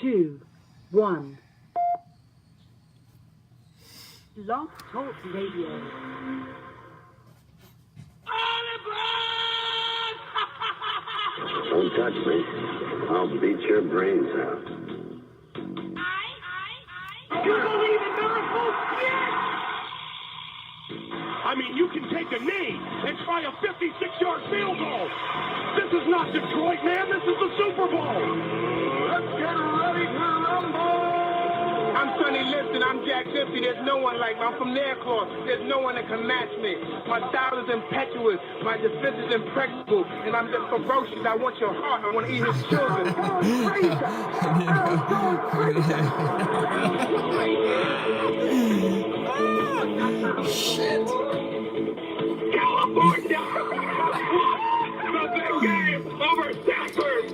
2, 1. Blog Talk Radio. Don't touch me. I'll beat your brains out. You believe in miracles? Yes! I mean, you can take a knee and try a 56-yard field goal. This is not Detroit, man. This is the Super Bowl. Let's get ready to rumble. I'm Sonny Liston. I'm Jack Dempsey. There's no one like me. I'm from Nairclaw. There's no one that can match me. My style is impetuous. My defense is impregnable. And I'm just ferocious. I want your heart. I want to eat his children. Shit. California! The big game over Stafford!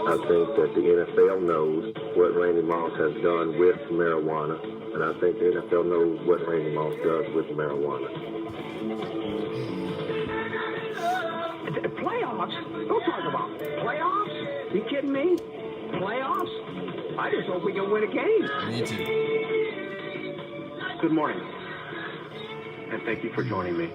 I think that the NFL knows what Randy Moss has done with marijuana, and I think the NFL knows what Randy Moss does with marijuana. Playoffs? Don't talk about playoffs. You kidding me? Playoffs? I just hope we can win a game. Me too. Good morning, and thank you for joining me.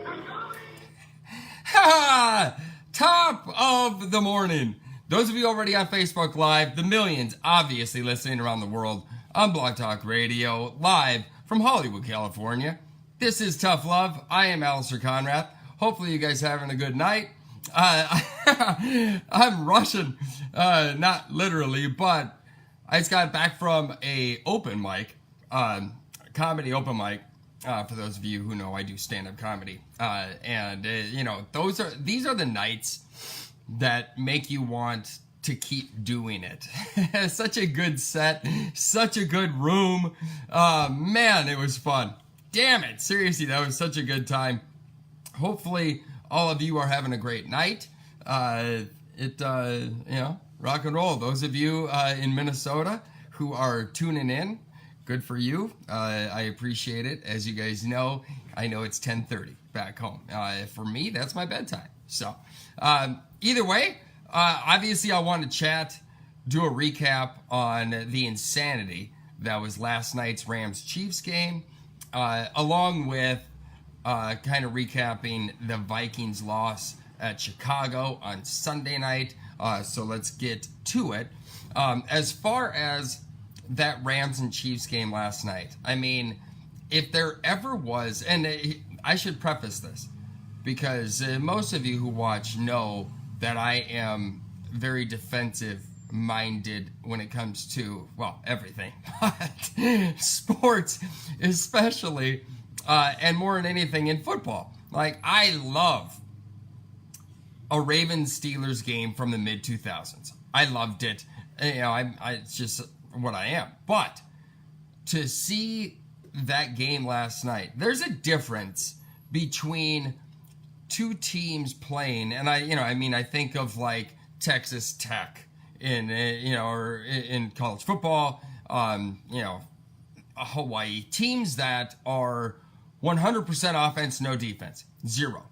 Ha! Top of the morning. Those of you already on Facebook Live, the millions obviously listening around the world on Blog Talk Radio, live from Hollywood, California. This is Tough Love. I am Alistair Conrad. Hopefully you guys are having a good night. I'm Russian, not literally, but I just got back from a open mic, comedy open mic. For those of you who know, I do stand-up comedy, you know, these are the nights that make you want to keep doing it. Such a good set, such a good room. Man, it was fun. Damn it, seriously, that was such a good time. Hopefully, all of you are having a great night. You know, rock and roll. Those of you in Minnesota who are tuning in, good for you. I appreciate it. As you guys know, I know it's 10:30 back home. For me, that's my bedtime. So, either way, obviously I want to chat, do a recap on the insanity that was last night's Rams Chiefs game, along with kind of recapping the Vikings loss at Chicago on Sunday night. So let's get to it. As far as that Rams and Chiefs game last night, I mean, if there ever was, and I should preface this, because most of you who watch know that I am very defensive-minded when it comes to, well, everything, but sports especially, and more than anything in football. Like, I love a Ravens-Steelers game from the mid-2000s. I loved it. You know, it's just what I am. But to see that game last night, there's a difference between two teams playing, and I think of like Texas Tech in or in college football, Hawaii, teams that are 100% offense, no defense, zero.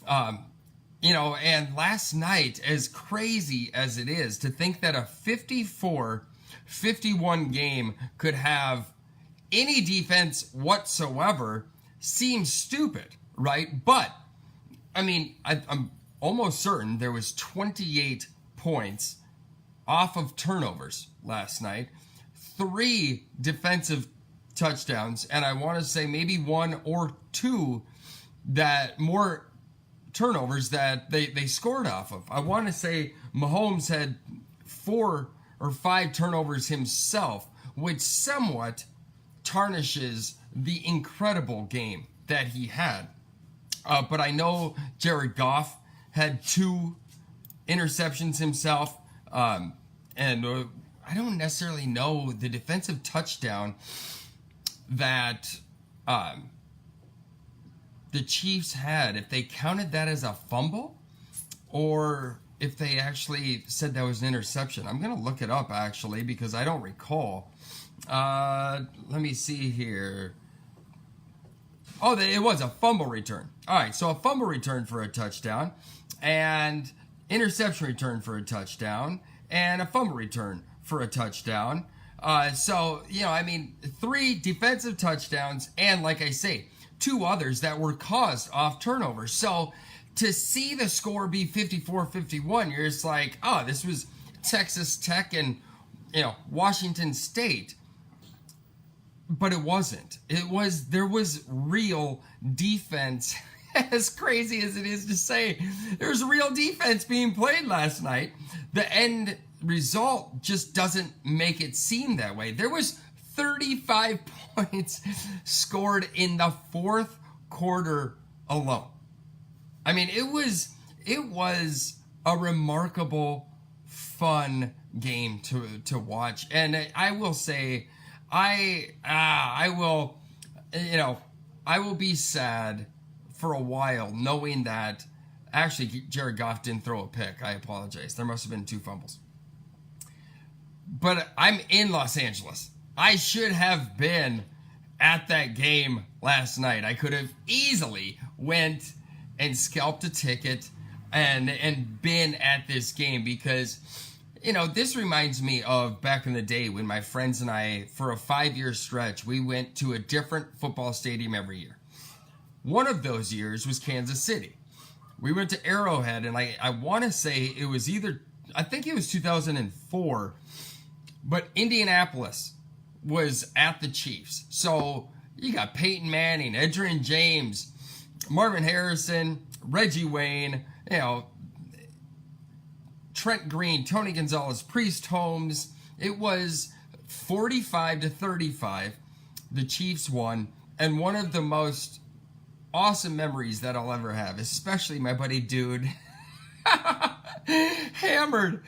And last night, as crazy as it is to think that a 54-51 game could have any defense whatsoever seems stupid, right? But I mean, I'm almost certain there was 28 points off of turnovers last night, 3 defensive touchdowns, and I want to say maybe 1 or 2 that more turnovers that they scored off of. I want to say Mahomes had 4 or 5 turnovers himself, which somewhat tarnishes the incredible game that he had. But I know Jared Goff had 2 interceptions himself. And I don't necessarily know the defensive touchdown that the Chiefs had, if they counted that as a fumble or if they actually said that was an interception. I'm going to look it up, actually, because I don't recall. Let me see here. Oh, it was a fumble return. All right, so a fumble return for a touchdown, and interception return for a touchdown, and a fumble return for a touchdown. So, you know, I mean, 3 defensive touchdowns and, like I say, 2 others that were caused off turnovers. So to see the score be 54-51, you're just like, oh, this was Texas Tech and, you know, Washington State. But it wasn't. There was real defense. As crazy as it is to say, there was real defense being played last night. The end result just doesn't make it seem that way. There was 35 points scored in the 4th quarter alone. I mean, it was a remarkable, fun game to watch. And I will say, I will be sad for a while knowing that actually Jared Goff didn't throw a pick. I apologize. There must have been 2 fumbles. But I'm in Los Angeles. I should have been at that game last night. I could have easily went and scalped a ticket and been at this game because, you know, this reminds me of back in the day when my friends and I, for a 5-year stretch, we went to a different football stadium every year. One of those years was Kansas City. We went to Arrowhead, and I want to say it was I think it was 2004, but Indianapolis was at the Chiefs. So you got Peyton Manning, Edgerrin James, Marvin Harrison, Reggie Wayne, you know, Trent Green, Tony Gonzalez, Priest Holmes. It was 45-35. The Chiefs won, and one of the most awesome memories that I'll ever have, especially my buddy Dude. hammered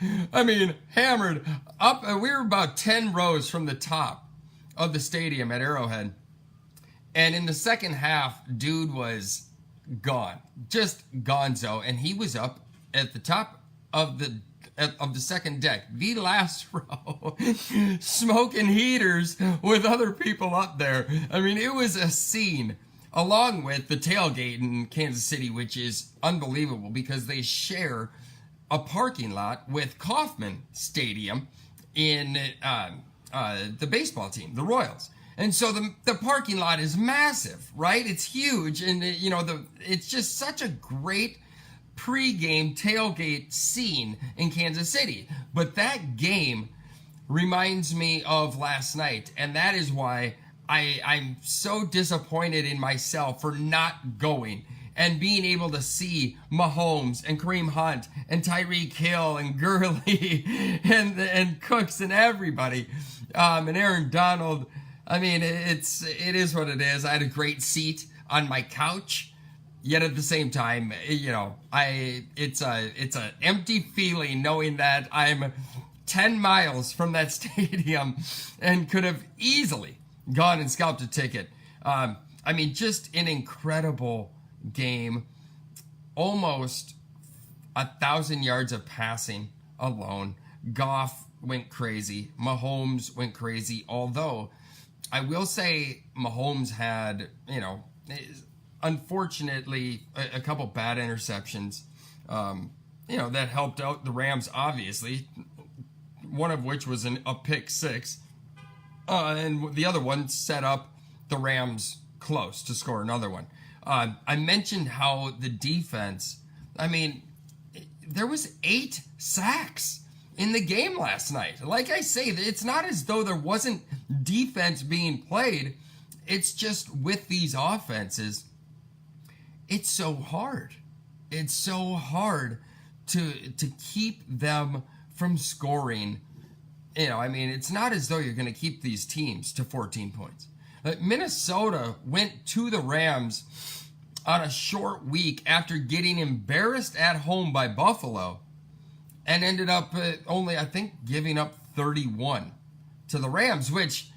up. We were about 10 rows from the top of the stadium at Arrowhead. And in the second half, Dude was gone, just gonzo. And he was up at the top of the second deck, the last row, smoking heaters with other people up there. I mean, it was a scene. Along with the tailgate in Kansas City, which is unbelievable because they share a parking lot with Kauffman Stadium in the baseball team, the Royals. And so the parking lot is massive, right? It's huge. And, you know, it's just such a great pregame tailgate scene in Kansas City. But that game reminds me of last night. And that is why I'm so disappointed in myself for not going and being able to see Mahomes and Kareem Hunt and Tyreek Hill and Gurley and Cooks and everybody and Aaron Donald. I mean, it is what it is. I had a great seat on my couch, yet at the same time, you know, it's an empty feeling knowing that I'm 10 miles from that stadium and could have easily gone and scalped a ticket. I mean, just an incredible game. Almost 1,000 yards of passing alone. Goff went crazy. Mahomes went crazy. Although, I will say Mahomes had, you know, unfortunately, a couple bad interceptions, you know, that helped out the Rams, obviously. One of which was a pick 6. And the other one set up the Rams close to score another one. I mentioned how the defense, I mean, there was 8 sacks in the game last night. Like I say, it's not as though there wasn't defense being played. It's just with these offenses, it's so hard. It's so hard to keep them from scoring. You know, I mean, it's not as though you're going to keep these teams to 14 points. Minnesota went to the Rams on a short week after getting embarrassed at home by Buffalo and ended up only, I think, giving up 31 to the Rams, which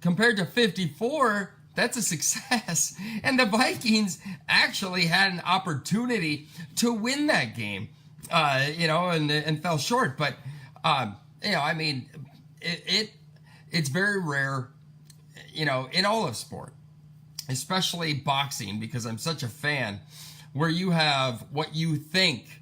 compared to 54, that's a success. And the Vikings actually had an opportunity to win that game, you know, and fell short. But, you know, I mean, it's very rare, you know, in all of sport, especially boxing, because I'm such a fan, where you have what you think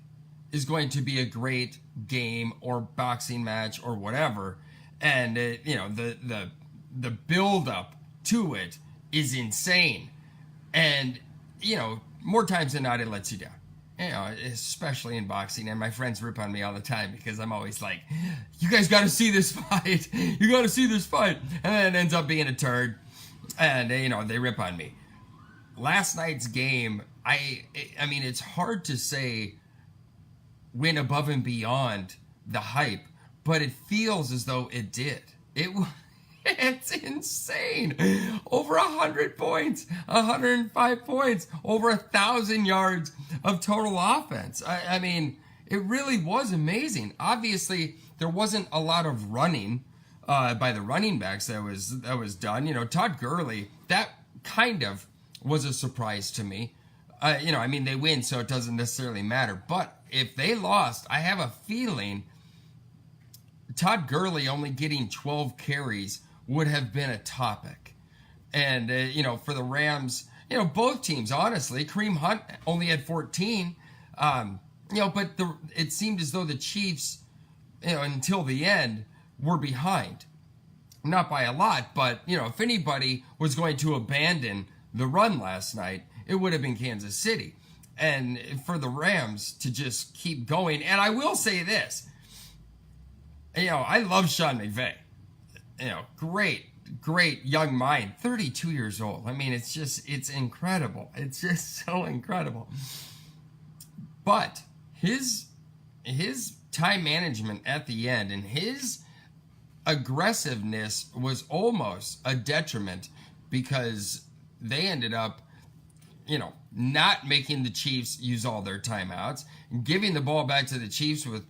is going to be a great game or boxing match or whatever, and you know, the build up to it is insane, and you know, more times than not it lets you down. You know, especially in boxing, and my friends rip on me all the time because I'm always like, you guys got to see this fight. You got to see this fight. And then it ends up being a turd, and you know, they rip on me. Last night's game, I mean, it's hard to say went above and beyond the hype, but it feels as though it did. It's insane. Over 100 points, 105 points, over 1,000 yards of total offense. I mean, it really was amazing. Obviously, there wasn't a lot of running by the running backs that was done. You know, Todd Gurley, that kind of was a surprise to me. You know, I mean, they win, so it doesn't necessarily matter. But if they lost, I have a feeling Todd Gurley only getting 12 carries would have been a topic. And, you know, for the Rams, you know, both teams, honestly, Kareem Hunt only had 14. You know, but it seemed as though the Chiefs, you know, until the end, were behind. Not by a lot, but, you know, if anybody was going to abandon the run last night, it would have been Kansas City. And for the Rams to just keep going, and I will say this, you know, I love Sean McVay. You know, great young mind, 32 years old. I mean, it's incredible. It's just so incredible. But his time management at the end and his aggressiveness was almost a detriment because they ended up, you know, not making the Chiefs use all their timeouts, giving the ball back to the Chiefs with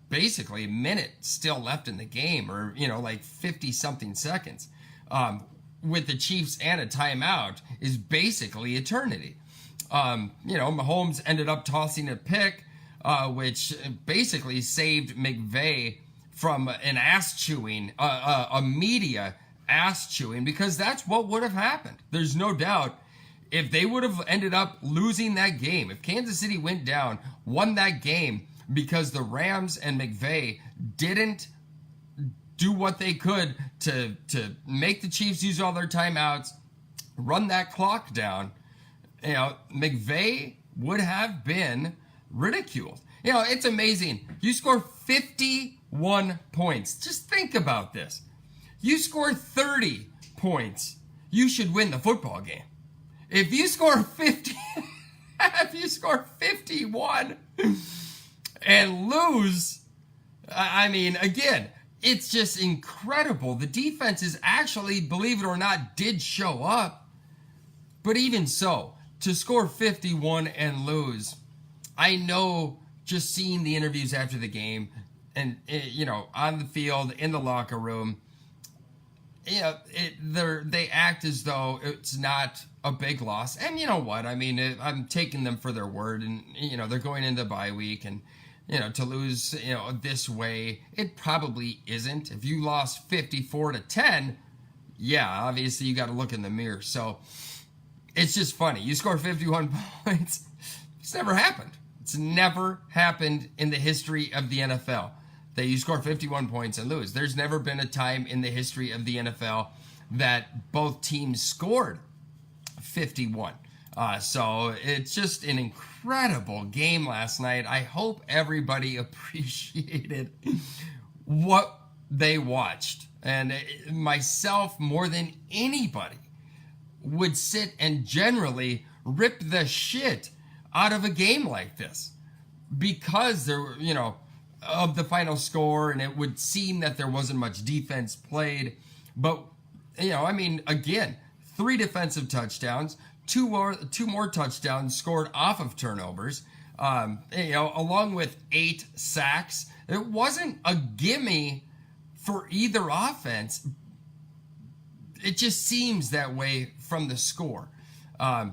basically a minute still left in the game, or, you know, like 50 something seconds, with the Chiefs and a timeout is basically eternity. You know, Mahomes ended up tossing a pick, which basically saved McVay from an ass chewing, a media ass chewing, because that's what would have happened. There's no doubt. If they would have ended up losing that game, if Kansas City went down, won that game, because the Rams and McVay didn't do what they could to make the Chiefs use all their timeouts, run that clock down, you know, McVay would have been ridiculed. You know, it's amazing. You score 51 points. Just think about this. You score 30 points, you should win the football game. If you score 50, if you score 51 and lose, I mean, again, it's just incredible. The defenses actually, believe it or not, did show up. But even so, to score 51 and lose, I know just seeing the interviews after the game and, you know, on the field, in the locker room, you know, they act as though it's not a big loss. And you know what? I mean, I'm taking them for their word, and, you know, they're going into bye week, and, you know, to lose, you know, this way, it probably isn't. If you lost 54-10, yeah, obviously you got to look in the mirror. So it's just funny. You score 51 points. It's never happened. It's never happened in the history of the NFL that you score 51 points and lose. There's never been a time in the history of the NFL that both teams scored 51. So it's just an incredible game last night. I hope everybody appreciated what they watched. And myself, more than anybody, would sit and generally rip the shit out of a game like this, because there were, you know, of the final score, and it would seem that there wasn't much defense played. But, you know, I mean, again, 3 defensive touchdowns, two more touchdowns scored off of turnovers, you know, along with 8 sacks. It wasn't a gimme for either offense. It just seems that way from the score. I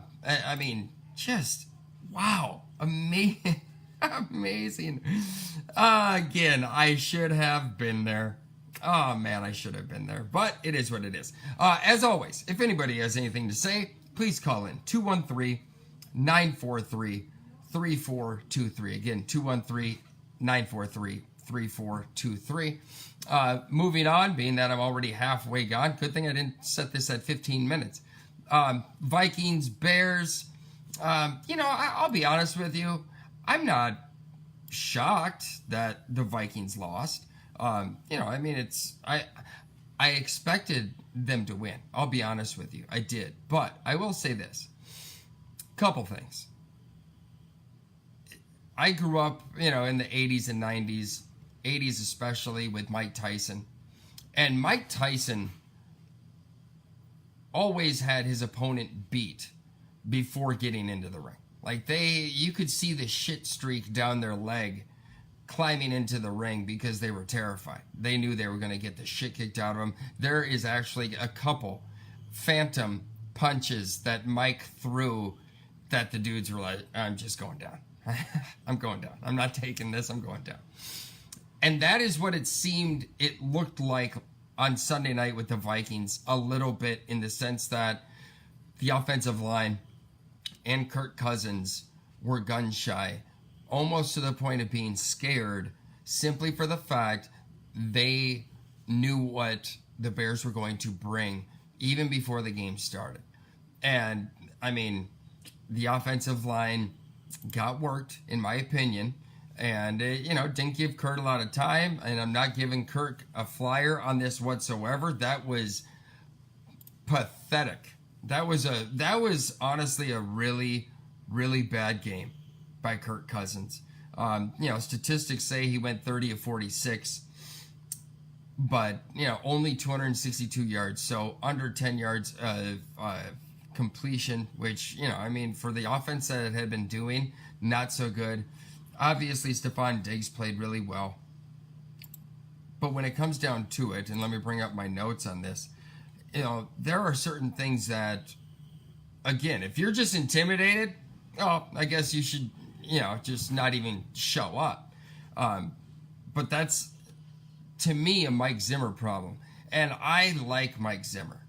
mean, just, wow, amazing. Amazing. Again, I should have been there. Oh, man, I should have been there. But it is what it is. As always, if anybody has anything to say, please call in 213-943-3423. Again, 213-943-3423. 3423. Moving on, being that I'm already halfway gone. Good thing I didn't set this at 15 minutes. Vikings, Bears. I'll be honest with you. I'm not shocked that the Vikings lost. I expected them to win. I'll be honest with you. I did. But I will say this. Couple things. I grew up, in the 80s and 90s, 80s especially, with Mike Tyson. And Mike Tyson always had his opponent beat before getting into the ring. Like you could see the shit streak down their leg climbing into the ring because they were terrified. They knew they were going to get the shit kicked out of them. There is actually a couple phantom punches that Mike threw that the dudes were like, I'm just going down. I'm going down. I'm not taking this. I'm going down. And that is what it looked like on Sunday night with the Vikings a little bit, in the sense that the offensive line and Kirk Cousins were gun shy, almost to the point of being scared, simply for the fact they knew what the Bears were going to bring even before the game started. And, the offensive line got worked, in my opinion, and, didn't give Kurt a lot of time, and I'm not giving Kirk a flyer on this whatsoever. That was pathetic. That was honestly a really, really bad game by Kirk Cousins. Statistics say he went 30 of 46, but, only 262 yards, so under 10 yards of completion, which, for the offense that it had been doing, not so good. Obviously, Stephon Diggs played really well. But when it comes down to it, and let me bring up my notes on this, there are certain things that, again, if you're just intimidated, I guess you should, just not even show up. But that's, to me, a Mike Zimmer problem. And I like Mike Zimmer.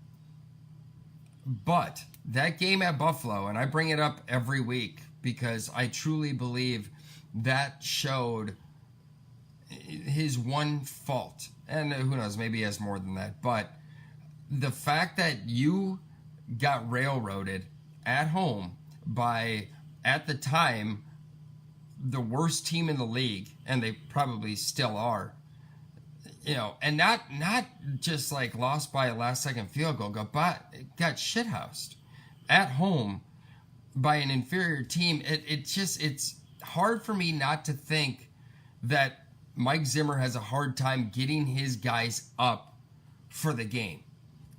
But that game at Buffalo, and I bring it up every week because I truly believe that showed his one fault. And who knows, maybe he has more than that. But the fact that you got railroaded at home by, at the time, the worst team in the league, and they probably still are, and not just like lost by a last second field goal, got shithoused at home by an inferior team. It's hard for me not to think that Mike Zimmer has a hard time getting his guys up for the game.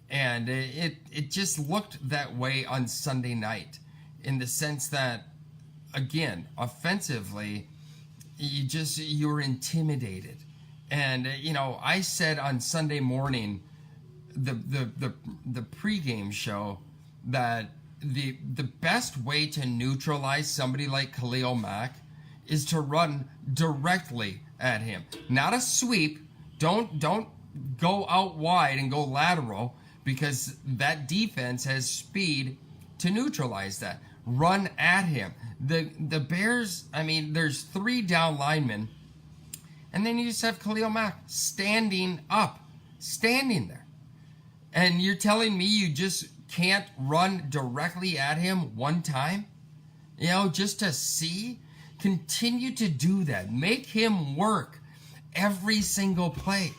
And it just looked that way on Sunday night, in the sense that, again, offensively, you were intimidated. And, I said on Sunday morning, the pregame show, that the best way to neutralize somebody like Khalil Mack is to run directly at him. Not a sweep. Don't go out wide and go lateral, because that defense has speed to neutralize that. Run at him. The Bears, there's 3 down linemen, and then you just have Khalil Mack standing there. And you're telling me you just can't run directly at him one time? Just to see? Continue to do that. Make him work every single play.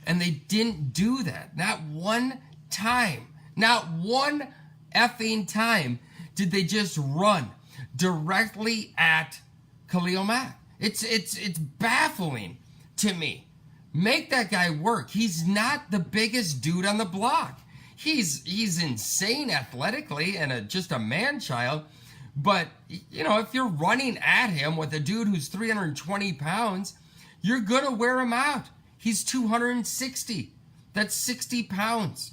And they didn't do that. Not one time. Not one effing time did they just run directly at Khalil Mack. It's baffling to me. Make that guy work. He's not the biggest dude on the block. He's insane athletically and just a man-child. But, if you're running at him with a dude who's 320 pounds, you're going to wear him out. He's 260. That's 60 pounds.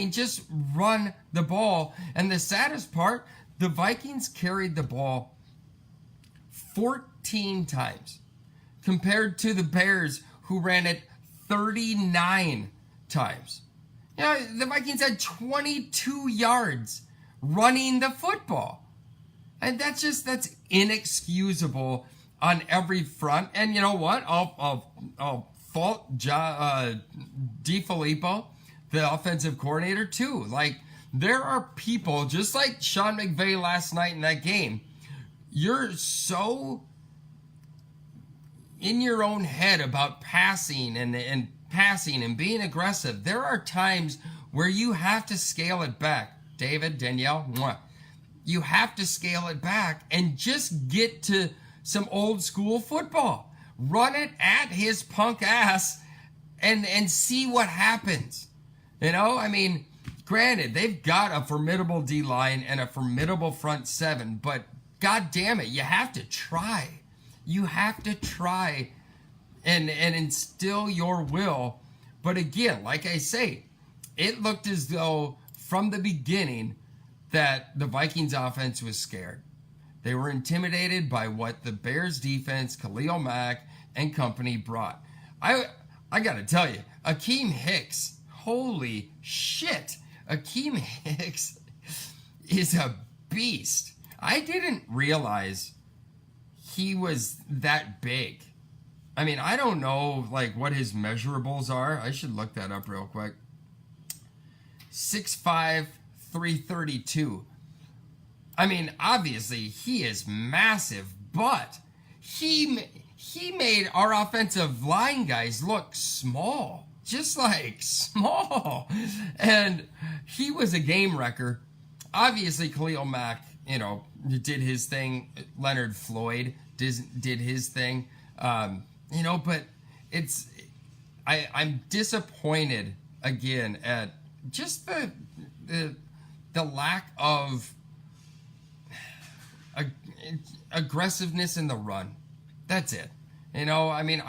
Just run the ball. And the saddest part, the Vikings carried the ball 14 times compared to the Bears, who ran it 39 times. The Vikings had 22 yards running the football. And that's inexcusable on every front. And you know what? I'll fault DeFilippo, the offensive coordinator, too. Like, there are people, just like Sean McVay last night in that game, you're so in your own head about passing and passing and being aggressive. There are times where you have to scale it back. David, Danielle, mwah. You have to scale it back and just get to some old school football. Run it at his punk ass and see what happens. You know, I mean, granted, they've got a formidable D-line and a formidable front seven, but God damn it, you have to try. You have to try and instill your will. But again, like I say, it looked as though from the beginning that the Vikings offense was scared. They were intimidated by what the Bears defense, Khalil Mack, and company brought. I got to tell you, Akeem Hicks, holy shit. Akeem Hicks is a beast. I didn't realize he was that big. I mean, I don't know like what his measurables are. I should look that up real quick. 6'5", 332. I mean, obviously he is massive, but he made our offensive line guys look small, just like small. And he was a game wrecker. Obviously Khalil Mack, you know, did his thing. Leonard Floyd did his thing. You know, but I'm disappointed again at just the lack of aggressiveness in the run. That's it. You know, I mean,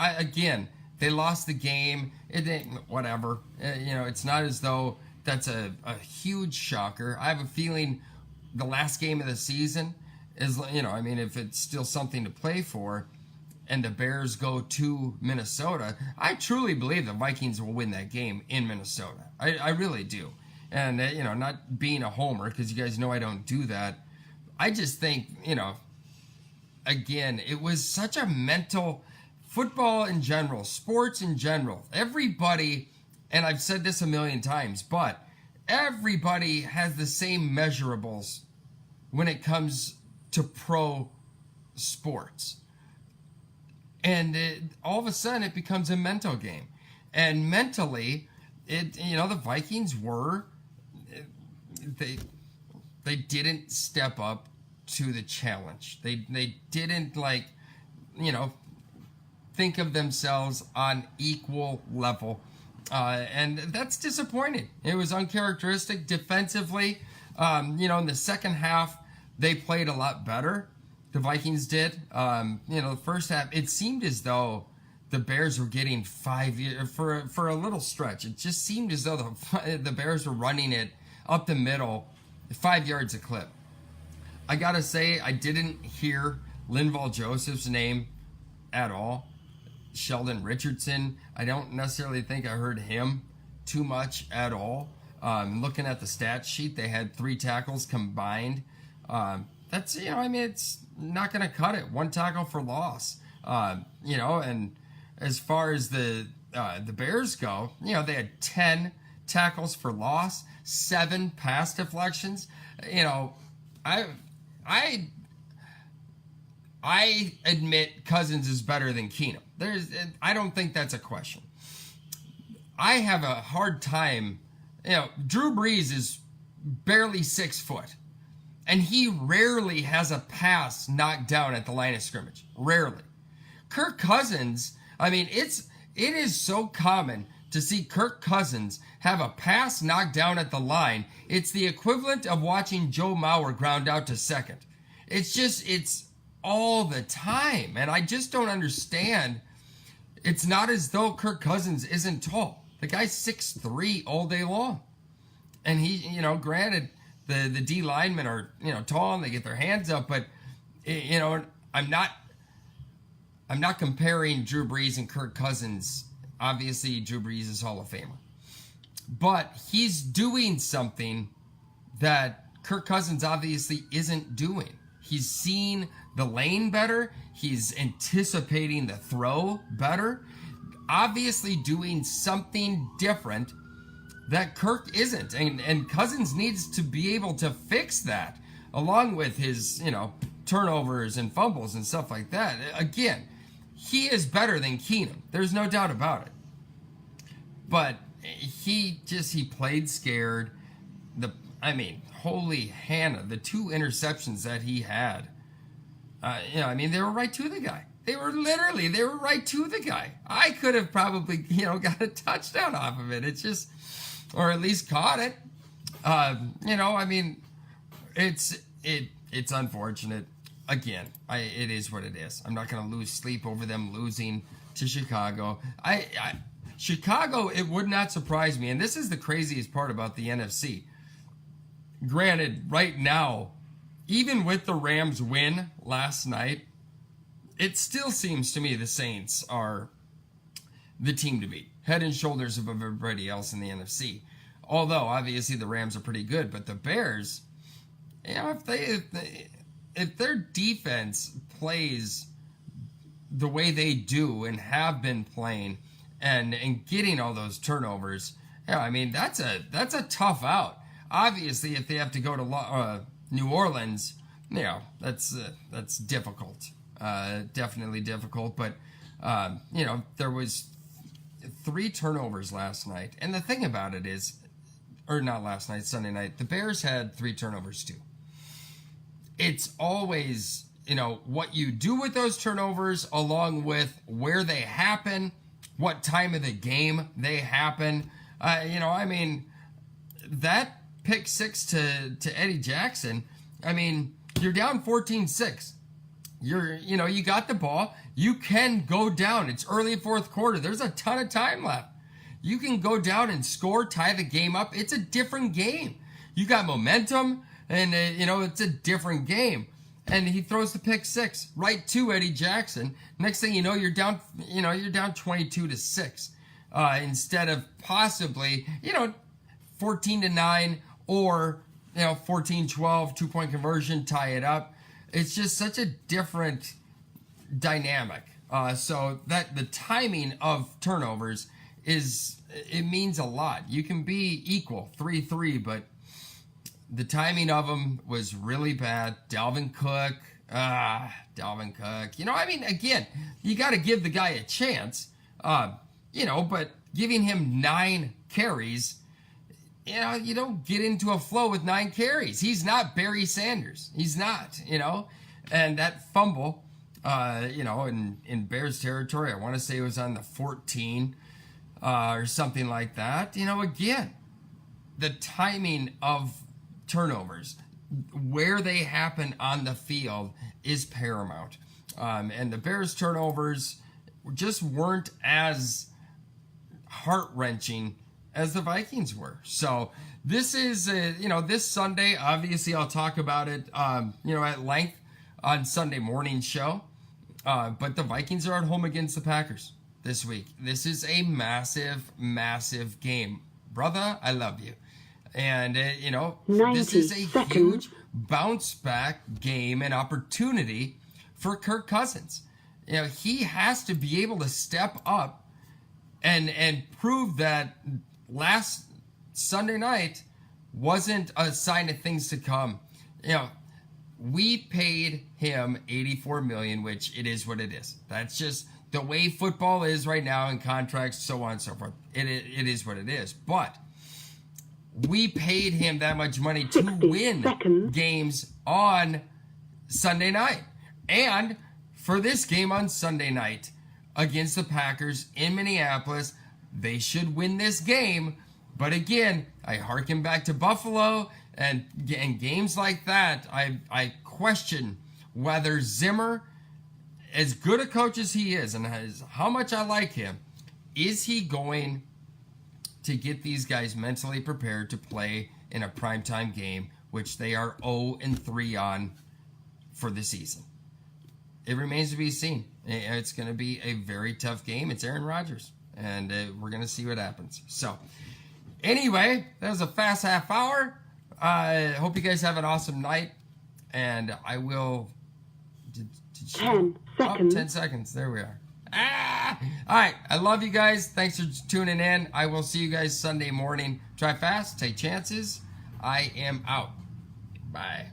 they lost the game. It didn't, whatever. You know, it's not as though that's a huge shocker. I have a feeling the last game of the season is, you know, I mean, if it's still something to play for and the Bears go to Minnesota, I truly believe the Vikings will win that game in Minnesota. I really do. And, you know, not being a homer, because you guys know I don't do that. I just think, you know, again, it was such a mental, football in general, sports in general, everybody, and I've said this a million times, but everybody has the same measurables when it comes to pro sports. And all of a sudden it becomes a mental game. And mentally, the Vikings were, they didn't step up to the challenge. They didn't think of themselves on equal level. And that's disappointing. It was uncharacteristic defensively. In the second half, they played a lot better. The Vikings did. The first half, it seemed as though the Bears were getting 5 years for a little stretch. It just seemed as though the Bears were running it up the middle, 5 yards a clip. I gotta say, I didn't hear Linval Joseph's name at all. Sheldon Richardson, I don't necessarily think I heard him too much at all. Looking at the stat sheet, they had 3 tackles combined. That's, it's not going to cut it. 1 tackle for loss. And as far as the Bears go, they had 10 tackles for loss, 7 pass deflections. I admit Cousins is better than Keenum. I don't think that's a question. I have a hard time. Drew Brees is barely 6 foot, and he rarely has a pass knocked down at the line of scrimmage. Rarely. Kirk Cousins, it is so common to see Kirk Cousins have a pass knocked down at the line. It's the equivalent of watching Joe Mauer ground out to second. It's all the time, and I just don't understand. It's not as though Kirk Cousins isn't tall. The guy's 6'3" all day long. And he, granted, the D linemen are, tall and they get their hands up, but, I'm not comparing Drew Brees and Kirk Cousins. Obviously, Drew Brees is Hall of Famer. But he's doing something that Kirk Cousins obviously isn't doing. He's seen the lane better. He's anticipating the throw better. Obviously doing something different that Kirk isn't. And Cousins needs to be able to fix that, along with his, turnovers and fumbles and stuff like that. Again, he is better than Keenum. There's no doubt about it. But he played scared. Holy Hannah, the 2 interceptions that he had, they were right to the guy. They were right to the guy. I could have probably, got a touchdown off of it. It's just, or at least caught it. It's unfortunate. Again, it is what it is. I'm not going to lose sleep over them losing to Chicago. Chicago, it would not surprise me, and this is the craziest part about the NFC. Granted, right now, even with the Rams win last night, it still seems to me the Saints are the team to beat, head and shoulders above everybody else in the NFC. Although, obviously, the Rams are pretty good, but the Bears, if their defense plays the way they do and have been playing, and getting all those turnovers, that's a tough out. Obviously, if they have to go to New Orleans, that's difficult. Definitely difficult. But there was 3 turnovers last night, and the thing about it is, or not last night, Sunday night, the Bears had 3 turnovers too. It's always what you do with those turnovers, along with where they happen, what time of the game they happen. That pick 6 to Eddie Jackson, you're down 14-6. You got the ball. You can go down. It's early 4th quarter. There's a ton of time left. You can go down and score, tie the game up. It's a different game. You got momentum, and it's a different game. And he throws the pick 6 right to Eddie Jackson. Next thing you know, you're down 22-6, instead of possibly 14-9 or 14-12, 2-point conversion, tie it up. It's just such a different dynamic. So that the timing of turnovers it means a lot. You can be equal 3-3, but the timing of them was really bad. Dalvin Cook. Again, you got to give the guy a chance, but giving him 9 carries, you don't get into a flow with 9 carries. He's not Barry Sanders. He's not, and that fumble, in Bears territory, I want to say it was on the 14, or something like that. Again, the timing of turnovers, where they happen on the field, is paramount. And the Bears turnovers just weren't as heart-wrenching as the Vikings were. So this is, this Sunday, obviously I'll talk about it, at length on Sunday morning show. But the Vikings are at home against the Packers this week. This is a massive, massive game. Brother, I love you. And, this is a huge bounce back game and opportunity for Kirk Cousins. He has to be able to step up and prove that last Sunday night wasn't a sign of things to come. We paid him $84 million, which it is what it is. That's just the way football is right now, in contracts, so on and so forth. It is what it is. But we paid him that much money to win games on Sunday night. And for this game on Sunday night against the Packers in Minneapolis, they should win this game. But again, I harken back to Buffalo and games like that. I question whether Zimmer, as good a coach as he is and how much I like him, is he going to get these guys mentally prepared to play in a primetime game, which they are 0-3 on for the season. It remains to be seen. It's going to be a very tough game. It's Aaron Rodgers, and we're going to see what happens. So, anyway, that was a fast half hour. I hope you guys have an awesome night. And I will... Did 10 seconds. 10 seconds. There we are. All right. I love you guys. Thanks for tuning in. I will see you guys Sunday morning. Try fast. Take chances. I am out. Bye.